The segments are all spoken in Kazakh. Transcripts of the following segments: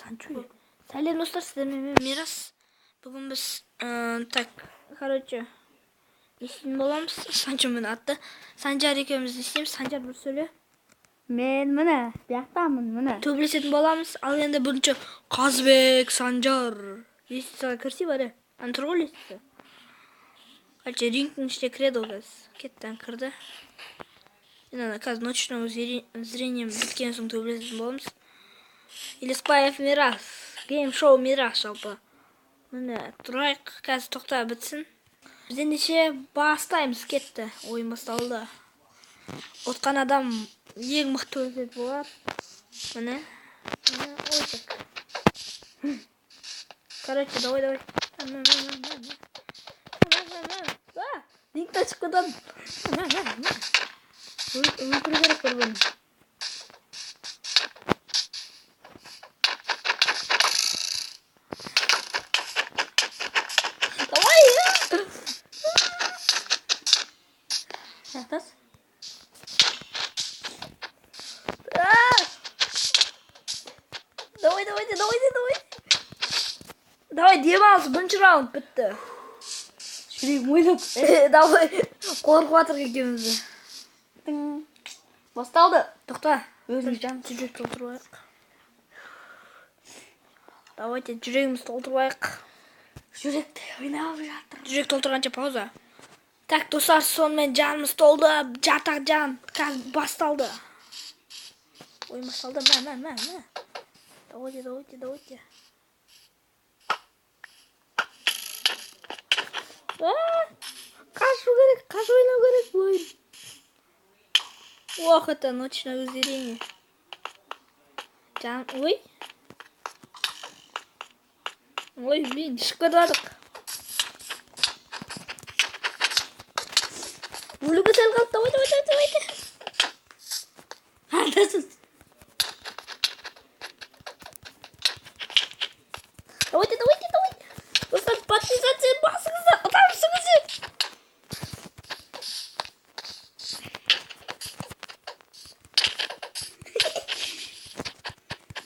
Санчу. Сәлем достар, сіздермен Мирас. Бүгін біз короче, естейтін боламыз. Санчумен атты. Санжар екеуміз естейміз. Санжар бір сөйле. Мен міне, бияқтамын міне. Төбелесетін боламыз. Ал енді бірінші Қазбек, Санжар. Лестница кірсе бәрі. Аны тұр ғой лестница. Короче, рингтің ішіне кіреді ол кез. Кеттен кірді. Енді қазір ночным зрением біткен соң төбелесетін боламыз. Илеспаев Мирас. Гейм-шоу Мирас жалпы. Міне, тұрайық. Қазір тоқта бітсін. Біз ендеше бастаймыз, кетті. Ойын басталды. Отқан адам ең мықты өтеді болады. Міне. Ойсық. Короче, давай. Рингтен шыққыдан. Өлтіру керек бір бұны. Сейчас. Давай, демалыс, бірінші раунд бітті. Жүрегім ойнап. Давай, қорқып жатыр екеумізді. Басталды. Тоқта. Өзіміз жан жүрек толтырайық. Давайте, жүрегіміз толтырайық. жүректе ойнап жатыр. Жүрек толтырғанша пауза. Так, достар, сонымен жанымыз толды. Жатақ жан. Қазір басталды. Ой, басталды. Мә. Давайте. Қашу ойнау керек ойын. Ох, это ночное зрение. Жан, ой, блин, шығып кетіп Өлігі сәл қалды. Давайте. Андасыз. Давайте. Достар, подписаться басыңыздар. Атамсыңыздар.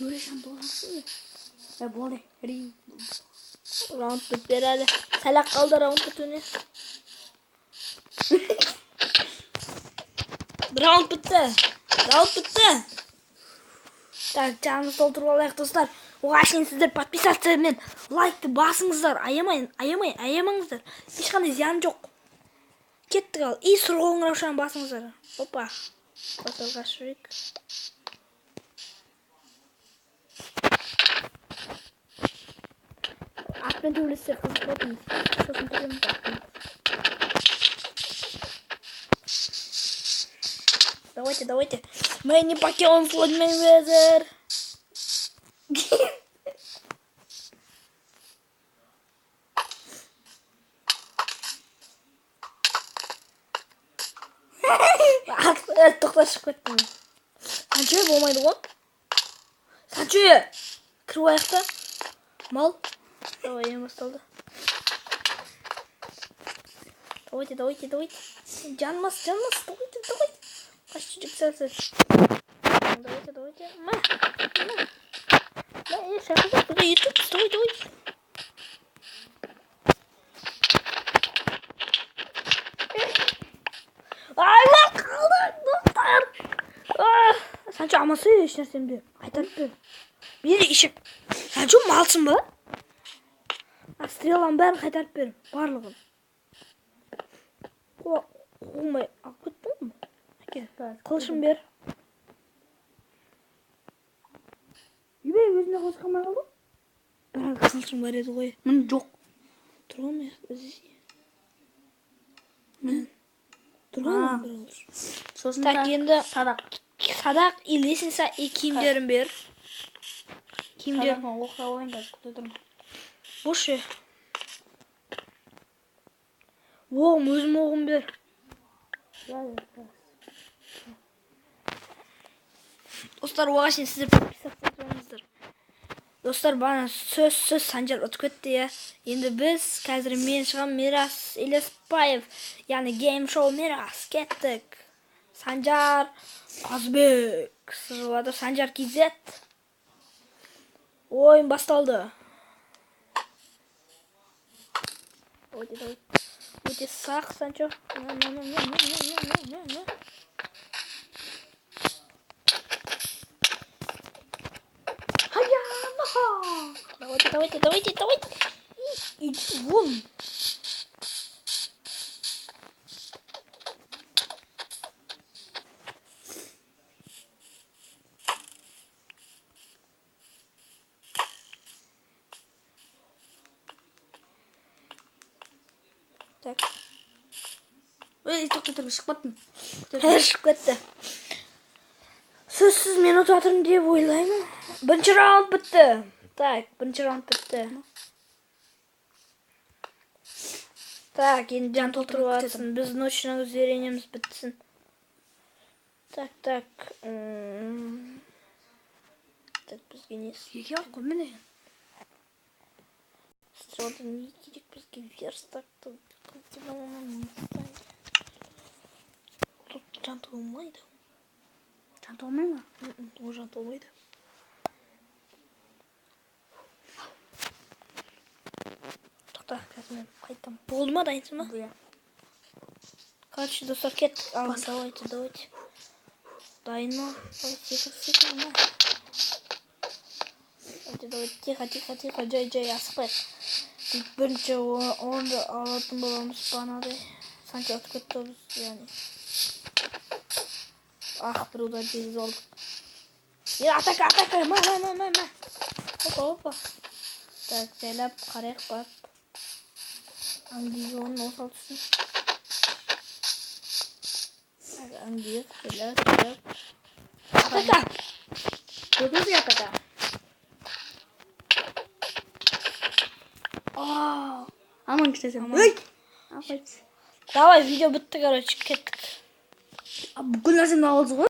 Өлешім боласың. Болды. Раунд бітпер әлі. Сәлақ қалды раунд бітуіне. Раунд бітті. Так, жанымыз толтырып алайық достар. Оған шейін сіздер подписация мен лайкты басыңыздар. Аямаңыздар. Ешқандай зиян жоқ. Кеттік ал. И сұрғоңыраушан басыңыздар. Опа. Басталға жүрек. Атпен төбелестер қызық болдыңыз. Сосын төбеміз атпен. Давайте. Мы не покинем Floyd Mayweather. Тоқта шығып кеттім. Санчу болмайды ғой. Санчу! Кіру аяқта. Мал. Давай, ең басталды. Давайте. Жанмас. Давайте. Қаш жүрек сәлсіз. Давайте. Мә. Шақырды. Бұға етіп. Давай. Ай, қалды, достар. Санчу амасы еш нәрсемде. Қайтарып бер. Бері ішік. Санчу малсың ба? Стрелан бәрін қайтарып бер. Барлығын. Қолмай алып кеттің бе? Қылышын бер. Ебе, өзіне қос қалмай қалды? Бірақ қылышын бар еді ғой. Мін жоқ. Тұрған ма? Мен. Тұрған ма? Сосын Так, енді садақ и лестница и киімдерін бер. Киімдер. Садақпен оқыра ойында күтіп тұрмын. Бош же. Өзім оғым бер. Достар, оғашын сіздер подписаться етіңіздер. Достар, бана сөз Санжар ұтып кетті. Енді біз қазір мен шығам Мирас Илеспаев, яғни гейм-шоу Мирас. Кеттік. Санжар Қазбек. Санжар KZ. Oyun bastaldı. Öyle sak Sancho. Hayya maha. Давайте. Иди вон. Так. Ой, тоқтатыр шықпаттым. Шығып кетті. Сөзсіз мен ұтатырмын деп ойлаймын. Бірінші раунд бітті. Так, бірінші раунд бітті. Так, енді жан толтырып жатсың. Біздің очның үзеренеміз бітсін. Так. Так, бізге несі? Еге алып қой, міне. Стрелды не керек бізге верстакты. Тут жан толмайды. Жан толмай ма? Ол жан толмайды. Тоқта, қазір мен қайтам. Болды ма, дайынсың ба? Иә. Короче, достар, кеттік. Давайте. Дайын ма? Секір ма? Давайте, тихо, жай, асықпайық. Бірінші орынды алатын боламыз банадай. Санчо атып кетті біз, яғни. Бір удар тегіз алдық. Атака, ма. Опа. Так, жайлап, қарайық барып. Аңдиге оның осал түсін. Аңдиге, жайлап. Атака! Көрдіңіз атака? Аман кішесен. Ой! Давай, видео бітті, короче, кеттік. Бүкіл нәрсені алды ғой.